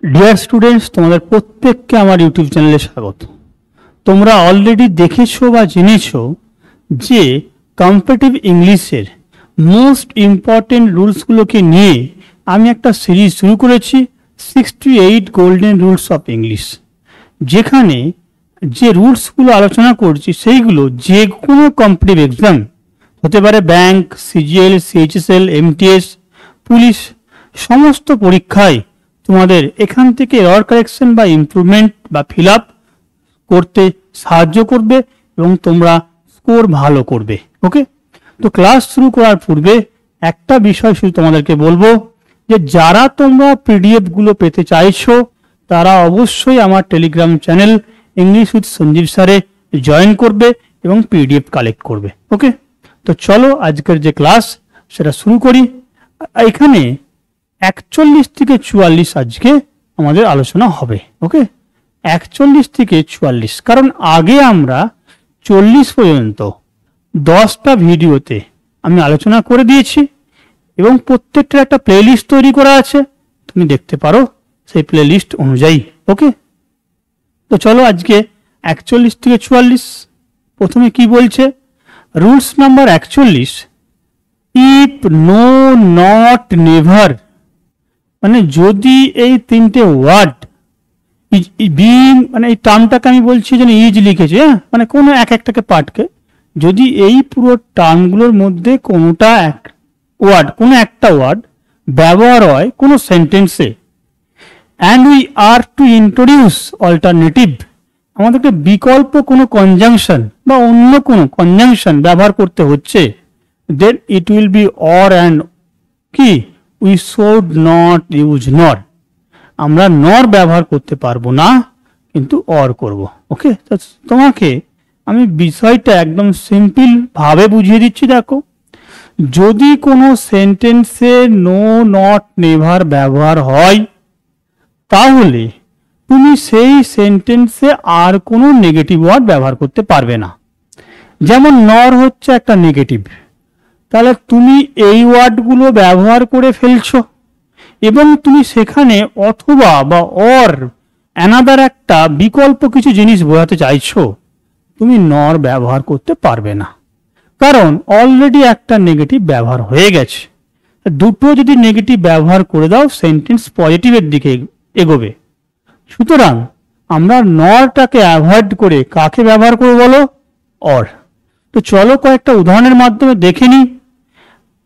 Dear students, তোমাদের প্রত্যেককে আমার ইউটিউব চ্যানেলে স্বাগত। তোমরা অলরেডি দেখেছো বা জেনেছো যে কম্পিটিটিভ ইংলিশের মোস্ট ইম্পর্টেন্ট রুলসগুলোকে নিয়ে আমি একটা সিরিজ শুরু করেছি, 68 গোল্ডেন রুলস অফ ইংলিশ। যেখানে যে রুলসগুলো আলোচনা করছি সেইগুলো যে কোনো কম্পিটিটিভ এক্সাম, হতে পারে bank, CGL, CHSL, MTS, police, সমস্ত পরীক্ষায় তোমাদের এখান থেকে এরর কারেকশন বা ইমপ্রুভমেন্ট বা ফিল আপ করতে সাহায্য করবে এবং তোমরা স্কোর ভালো করবে। ওকে, তো ক্লাস শুরু করার পূর্বে একটা বিষয় শুধু তোমাদেরকে বলবো যে যারা তোমরা পিডিএফ গুলো পেতে চাইছো তারা অবশ্যই আমার Telegram channel English with Sanjeev স্যারে জয়েন করবে এবং পিডিএফ কালেক্ট করবে। ওকে, তো চলো আজকের যে ক্লাস সেটা শুরু করি। এখানে 41 থেকে 44 আজকে আমাদের আলোচনা হবে। ওকে, 41 থেকে 44, কারণ আগে আমরা 40 পর্যন্ত 10টা ভিডিওতে আমি আলোচনা করে দিয়েছি এবং প্রত্যেকটার একটা প্লেলিস্ট তৈরি করা আছে, তুমি দেখতে পারো সেই প্লেলিস্ট অনুযায়ী। ওকে, তো চলো আজকে 41 থেকে 44। প্রথমে কি বলছে, rules number 41, if, no, not, never, মানে যদি এই তিনটে ওয়ার্ড বিং, মানে এই টার্মটাকে আমি বলছি যেন ইজ লিখেছে, হ্যাঁ, মানে কোনো একটাকে পার্টকে, যদি এই পুরো টার্মগুলোর মধ্যে কোনোটা কোনো একটা ওয়ার্ড ব্যবহার হয় কোনো সেন্টেন্সে, and we are to introduce alternative, আমাদেরকে বিকল্প কোনো কনজাংশন বা অন্য কোনো কনজাংশন ব্যবহার করতে হচ্ছে, then it will be or and কি we should not use nor, আমরা নর ব্যবহার করতে পারবো না কিন্তু অর করব। ওকে, তোমাকে আমি বিষয়টা একদম সিম্পল ভাবে বুঝিয়ে দিচ্ছি। দেখো, যদি কোনো সেন্টেন্সে নো, নট, নেভার ব্যবহার হয় তাহলে তুমি সেই সেন্টেন্সে আর কোনো নেগেটিভ ওয়ার্ড ব্যবহার করতে পারবে না। যেমন নর হচ্ছে একটা নেগেটিভ, তাহলে তুমি এই ওয়ার্ডগুলো ব্যবহার করে ফেলছো এবং তুমি সেখানে অথবা বা অর অ্যানাদার একটা বিকল্প কিছু জিনিস বোঝাতে চাইছো, তুমি নর ব্যবহার করতে পারবে না, কারণ অলরেডি একটা নেগেটিভ ব্যবহার হয়ে গেছে। দুটো যদি নেগেটিভ ব্যবহার করে দাও সেন্টেন্স পজিটিভের দিকে এগোবে। সুতরাং আমরা নরটাকে অ্যাভয়েড করে কাকে ব্যবহার করবো বলো, অর। তো চলো কয়েকটা উদাহরণের মাধ্যমে দেখে নিই।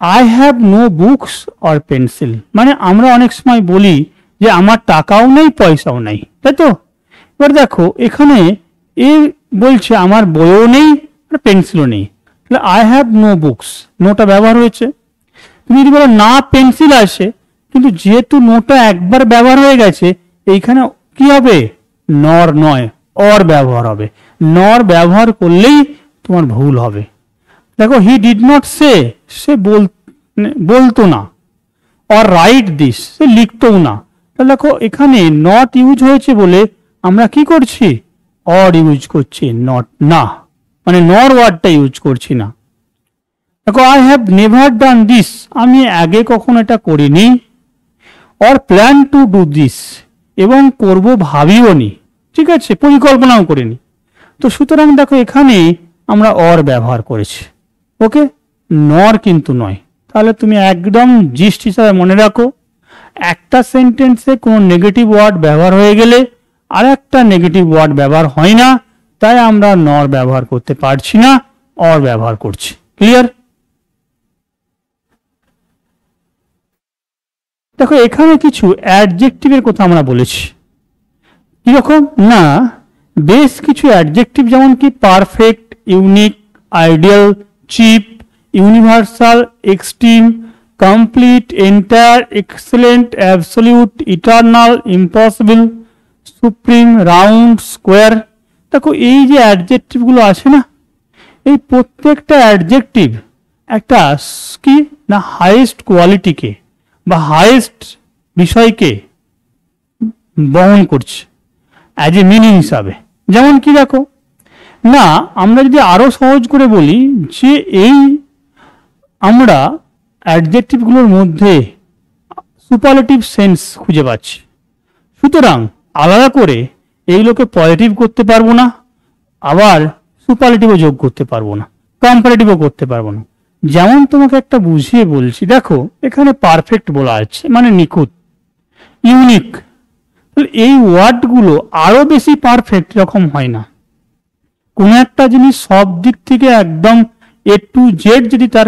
I have no books or pencil, মানে আমরা অনেক সময় বলি যে আমার টাকাও নেই পয়সাও নেই, তাই তো? এবার দেখো এখানে এ বলছে আমার বইও নেই পেন্সিলও নেই, তাহলে আই হ্যাভ নো বুকস, নোটা ব্যবহার হয়েছে। তুমি যদি বলো না পেন্সিল আসে, কিন্তু যেহেতু নোটা একবার ব্যবহার হয়ে গেছে এইখানে কি হবে, নর নয় অর ব্যবহার হবে। নর ব্যবহার করলেই তোমার ভুল হবে। দেখো, হি ডিড নট সে, সে বলতো না, অর রাইট দিস, সে লিখতও না। তাহলে দেখো এখানে নট ইউজ হয়েছে বলে আমরা কি করছি, অর ইউজ করছি, নট না, মানে নর ওয়ার্ডটা ইউজ করছি না। দেখো, I have never done this, আমি আগে কখনো এটা করিনি। Or plan to do this, এবং করব ভাবিও নি, ঠিক আছে, পরিকল্পনাও করিনি। তো সুতরাং দেখো এখানে আমরা অর ব্যবহার করেছি। ওকে, নর কিন্তু নয়। তাহলে তুমি একদম জিস্ট হিসাবে মনে রাখো, একটা সেন্টেন্সে কোনো নেগেটিভ ওয়ার্ড ব্যবহার হয়ে গেলে আর একটা নেগেটিভ ওয়ার্ড ব্যবহার হয় না, তাই আমরা নর ব্যবহার করতে পারছি না, অর ব্যবহার করছি। ক্লিয়ার? দেখো এখানে কিছু অ্যাডজেক্টিভের কথা আমরা বলেছি। কিরকম না, বেশ কিছু অ্যাডজেক্টিভ, যেমন কি perfect, unique, ideal, cheap, universal, extreme, complete, entire, excellent, absolute, eternal, impossible, supreme, round, square. দেখো এই যে অ্যাডজেক্টিভগুলো আছে না, এই প্রত্যেকটা অ্যাডজেক্টিভ একটা কি না হাইয়েস্ট কোয়ালিটিকে বা হাইয়েস্ট বিষয়কে বহন করছে অ্যাজ এ মিনিং হিসাবে। যেমন কি দেখো না, আমরা যদি আরো সহজ করে বলি যে এই আমরা অ্যাডজেক্টিভগুলোর মধ্যে সুপারলেটিভ সেন্স খুঁজে পাচ্ছি। সুতরাং আলাদা করে এইগুলোকে পজিটিভ করতে পারবো না, আবার সুপারলেটিভও যোগ করতে পারবো না, কম্পারেটিভও করতে পারবো না। যেমন তোমাকে একটা বুঝিয়ে বলছি, দেখো এখানে পারফেক্ট বলা আছে মানে নিখুঁত, ইউনিক। এই ওয়ার্ডগুলো আরো বেশি পারফেক্ট এরকম হয় না। কোন একটা জিনিস সব দিক থেকে একদম এ টু জেড যদি তার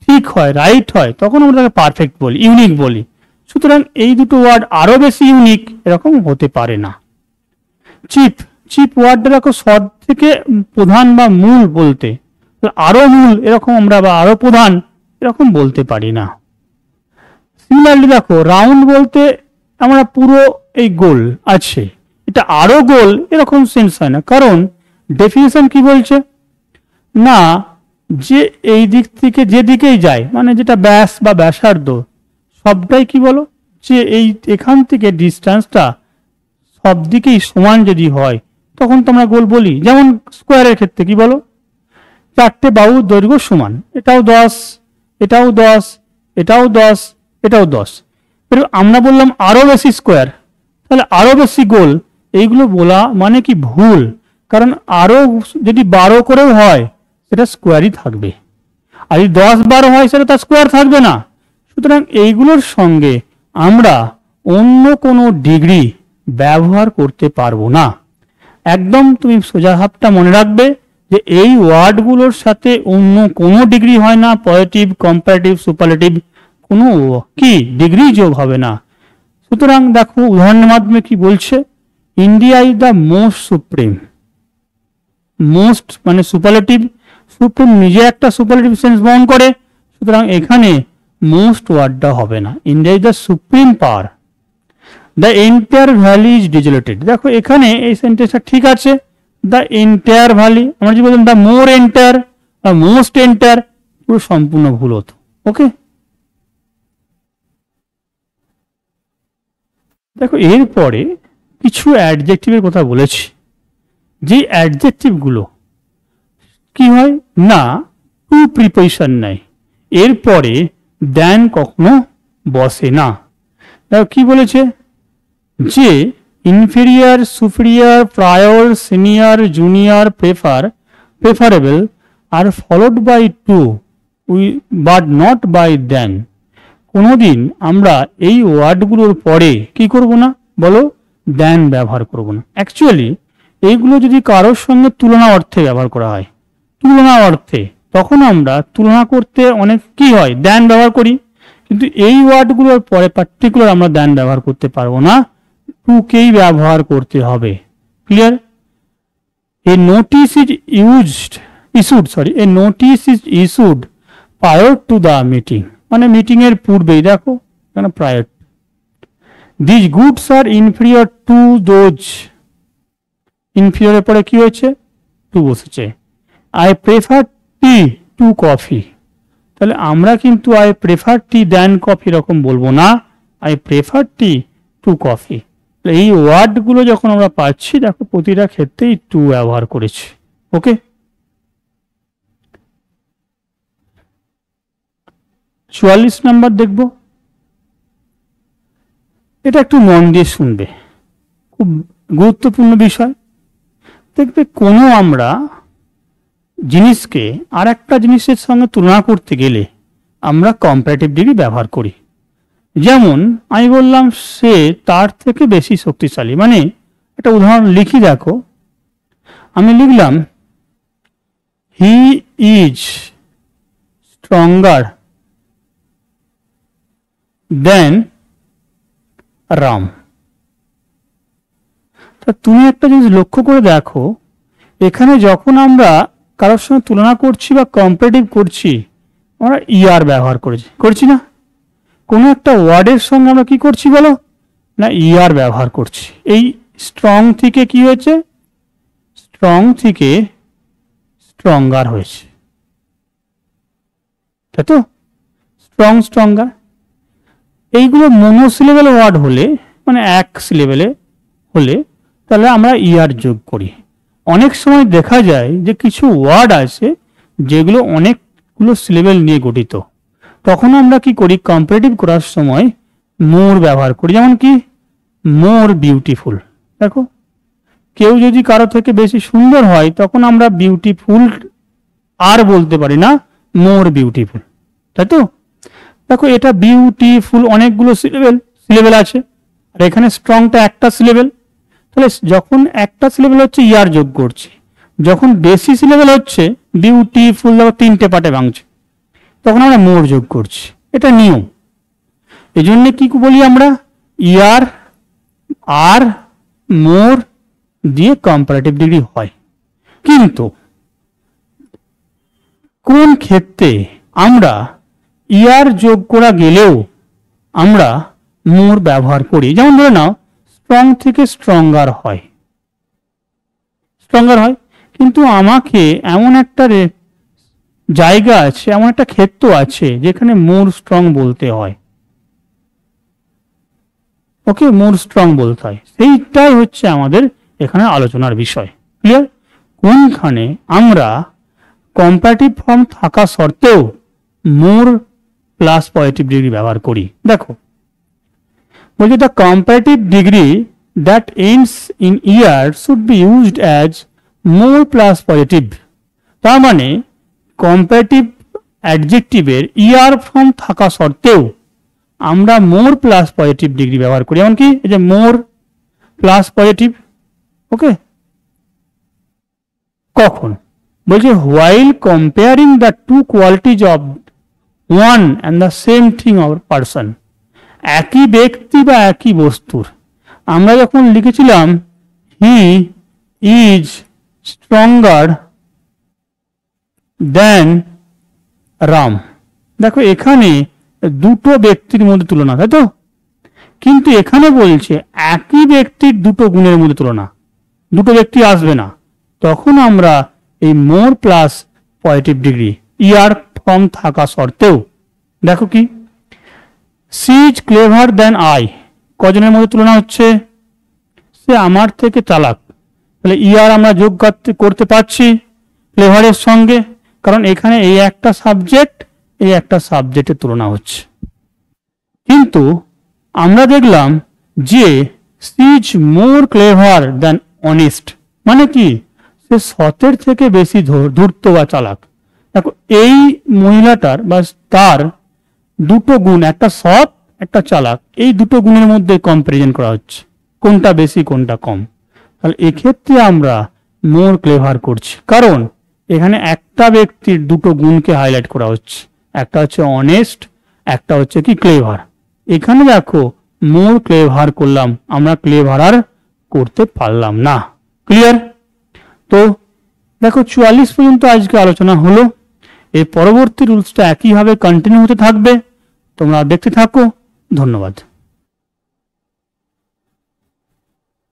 ঠিক হয়, রাইট হয়, তখন আমরা তাকে পারফেক্ট বলি, ইউনিক বলি। সুতরাং এই দুটো ওয়ার্ড আরো বেশি ইউনিক এরকম হতে পারে না। চিপ, চিপ ওয়ার্ডটা দেখো সব থেকে প্রধান বা মূল বলতে, আরো মূল এরকম আমরা বা আরো প্রধান এরকম বলতে পারি না। সিমিলারলি দেখো রাউন্ড বলতে আমরা পুরো এই গোল আছে, এটা আরো গোল এরকম সেন্স হয় না, কারণ ডেফিনেশন কি বলছে না যে এই দিক থেকে যেদিকেই যায়, মানে যেটা ব্যাস বা ব্যাসার্ধ সবটাই কি বলো যে এই এখান থেকে ডিস্টেন্সটা সব দিকেই সমান যদি হয় তখন তো আমরা গোল বলি। যেমন স্কোয়ারের ক্ষেত্রে কি বলো, চারটে বাহুর দৈর্ঘ্য সমান, এটাও 10, এটাও 10, এটাও 10, এটাও 10। আমরা বললাম আরো বেশি স্কোয়ার, তাহলে আরো বেশি গোল, এইগুলো বলা মানে কি ভুল, কারণ আরো যদি 12 করেও হয় সেটা স্কোয়ারই থাকবে, আর যদি 10-12 হয় সেটা তার স্কোয়ার থাকবে না। সুতরাং এইগুলোর সঙ্গে আমরা অন্য কোনো ডিগ্রি ব্যবহার করতে পারবো না। একদম তুমি সোজা হাতটা মনে রাখবে যে এই ওয়ার্ডগুলোর সাথে অন্য কোনো ডিগ্রি হয় না, পজিটিভ, কম্পারেটিভ, সুপারলেটিভ কোনো কি ডিগ্রি যোগ হবে না। সুতরাং দেখো উদাহরণের মাধ্যমে কি বলছে, India is the most supreme. Most মানে সুপারলেটিভ, সুপ্রিম নিজে একটা সুপারলেটিভ সেন্স বহন করে, সুতরাং এখানে মোস্ট ওয়ার্ডটা হবে না, India is the supreme power. The entire valley is desolated, দেখো এখানে এই সেন্টেন্সটা ঠিক আছে, দ্য এন্টায়ার ভ্যালি, আমরা যদি বলতাম দ্য মোর এন্টায়ার বা মোস্ট এন্টায়ার, পুরো সম্পূর্ণ ভুল হতো। ওকে, দেখো এরপরে কিছু অ্যাডজেক্টিভের কথা বলেছি, যে অ্যাডজেক্টিভগুলো কি হয় না টু প্রিপোজিশন নেয়, এরপরে দেন কখনো বসে না। দেখো কি বলেছে যে inferior, superior, prior, senior, junior, preferable আর followed by to but not by than. কোনোদিন আমরা এই ওয়ার্ডগুলোর পরে কি করব না বলো, দেন ব্যবহার করব না। অ্যাকচুয়ালি এইগুলো যদি কারোর সঙ্গে তুলনা অর্থে ব্যবহার করা হয়, তুলনা অর্থে, তখন আমরা তুলনা করতে অনেক কি হয় দেন ব্যবহার করি, কিন্তু এই ওয়ার্ডগুলোর পরে পার্টিকুলার আমরা দেন ব্যবহার করতে পারবো না, টুকেই ব্যবহার করতে হবে। Clear? A notice is a notice is issued prior to the meeting, মানে মিটিং এর পূর্বেই, দেখো এখানে prior. These goods are inferior to those, inferior এর পরে কি হয়েছে টু বসেছে। I prefer tea to coffee, তাহলে আমরা কিন্তু I prefer tea than coffee এরকম বলবো না, I prefer tea to coffee। এই ওয়ার্ডগুলো যখন আমরা পাচ্ছি দেখো প্রতিটা ক্ষেত্রেই টু ব্যবহার করেছি। ওকে, 44 নাম্বার দেখব, এটা একটু মন দিয়ে শুনবে, খুব গুরুত্বপূর্ণ বিষয়। দেখবে কোনো আমরা জিনিসকে আর একটা জিনিসের সঙ্গে তুলনা করতে গেলে আমরা কম্পারেটিভ ডিগ্রি ব্যবহার করি। যেমন আমি বললাম সে তার থেকে বেশি শক্তিশালী, মানে একটা উদাহরণ লিখি, দেখো আমি লিখলাম হি ইজ স্ট্রঙ্গার দেন রাম। তা তুমি একটা জিনিস লক্ষ্য করে দেখো, এখানে যখন আমরা কারোর সঙ্গে তুলনা করছি বা কম্পারেটিভ করছি আমরা ইয়ার ব্যবহার করছি না, কোনো একটা ওয়ার্ডের সঙ্গে আমরা কি করছি বলো না ইয়ার ব্যবহার করছি। এই স্ট্রং থেকে কি হয়েছে, স্ট্রং থেকে স্ট্রঙ্গার হয়েছে, তাই তো, স্ট্রং স্ট্রঙ্গার। এইগুলো মনোসিলেবেল ওয়ার্ড হলে, মানে এক সিলেবেলে হলে, তাহলে আমরা ইয়ার যোগ করি। অনেক সময় দেখা যায় যে কিছু ওয়ার্ড আছে যেগুলো অনেকগুলো সিলেবেল নিয়ে গঠিত, তখন আমরা কি করি কম্পারেটিভ করার সময় মোর ব্যবহার করি। যেমন কি মোর বিউটিফুল। দেখো, কেউ যদি কারো থেকে বেশি সুন্দর হয় তখন আমরা বিউটিফুল আর বলতে পারি না, মোর বিউটিফুল, তাই তো? দেখো, এটা বিউটিফুল অনেকগুলো সিলেবেল আছে, আর এখানে স্ট্রংটা একটা সিলেবেল। তাহলে যখন একটা সিলেবেল হচ্ছে ইয়ার যোগ করছি, যখন বেশি সিলেবেল হচ্ছে বিউটিফুল দেখো তিনটে পার্টে ভাঙছে, তখন আমরা মোর যোগ করছি। এটা নিয়ম। এই জন্য কি বলি আমরা, ইয়ার আর মোর দিয়ে কম্পারেটিভ ডিগ্রি হয়। কিন্তু কোন ক্ষেত্রে আমরা ইয়ার যোগ করা গেলেও আমরা মোর ব্যবহার করি? যেমন ধরে নাও, স্ট্রং থেকে স্ট্রঙ্গার হয়, স্ট্রঙ্গার হয়, কিন্তু আমাকে এমন একটা জায়গা আছে, এমন একটা ক্ষেত্র আছে যেখানে মোর স্ট্রং বলতে হয়। ওকে, মোর স্ট্রং বলতে হয়, সেইটাই হচ্ছে আমাদের এখানে আলোচনার বিষয়। ক্লিয়ার? কোনখানে আমরা কম্পারেটিভ ফর্ম থাকা সত্ত্বেও মোর প্লাস পজিটিভ ডিগ্রি ব্যবহার করি। দেখো, বলছে the comparative degree that ends in year should be used as more plus positive. তার মানে কম্পারেটিভ অ্যাডজেক্টিভের ইয়ার ফর্ম থাকা সত্ত্বেও আমরা মোর প্লাস পজিটিভ ডিগ্রি ব্যবহার করি। এমনকি এই যে মোর প্লাস পজিটিভ, ওকে, কখন? বলছে while comparing the two qualities of one and the same thing or person. একই ব্যক্তি বা একই বস্তুর আমরা যখন লিখেছিলাম he is stronger than Ram, দেখো এখানে দুটো ব্যক্তির মধ্যে তুলনা, তাই তো? কিন্তু এখানে বলছে একই ব্যক্তির দুটো গুণের মধ্যে তুলনা, দুটো ব্যক্তি আসবে না, তখন আমরা এই more plus positive degree er form থাকা সত্ত্বেও, দেখো কি, she is clever than I, কজনের মধ্যে তুলনা হচ্ছে? সে আমার থেকে চালাক, তাহলে ইয়ার আমরা যোগ করতে পারছি ক্লেভারের সঙ্গে, কারণ এখানে এই একটা সাবজেক্ট, এই একটা সাবজেক্টের তুলনা হচ্ছে। কিন্তু আমরা দেখলাম যে she is more clever than honest, মানে কি, সে সতের থেকে বেশি ধূর্ত বা চালাক। দেখো, এই মহিলাটার বা তার দুটো গুণ, একটা সৎ একটা চালাক, এই দুটো গুণের মধ্যে কম্পারিজন করা হচ্ছে, কোনটা বেশি কোনটা কম। তাহলে এক্ষেত্রে আমরা মোর ক্লেভার করছি, কারণ এখানে একটা ব্যক্তির দুটো গুণকে হাইলাইট করা হচ্ছে, একটা হচ্ছে অনেস্ট, একটা হচ্ছে কি ক্লেভার। এখানে দেখো মোর ক্লেভার করলাম, আমরা ক্লেভার আর করতে পারলাম না। ক্লিয়ার? তো দেখো 44 পর্যন্ত আজকে আলোচনা হলো। এই পরবর্তী রুলসটা একইভাবে কন্টিনিউ হতে থাকবে, তোমরা দেখতে থাকো। ধন্যবাদ।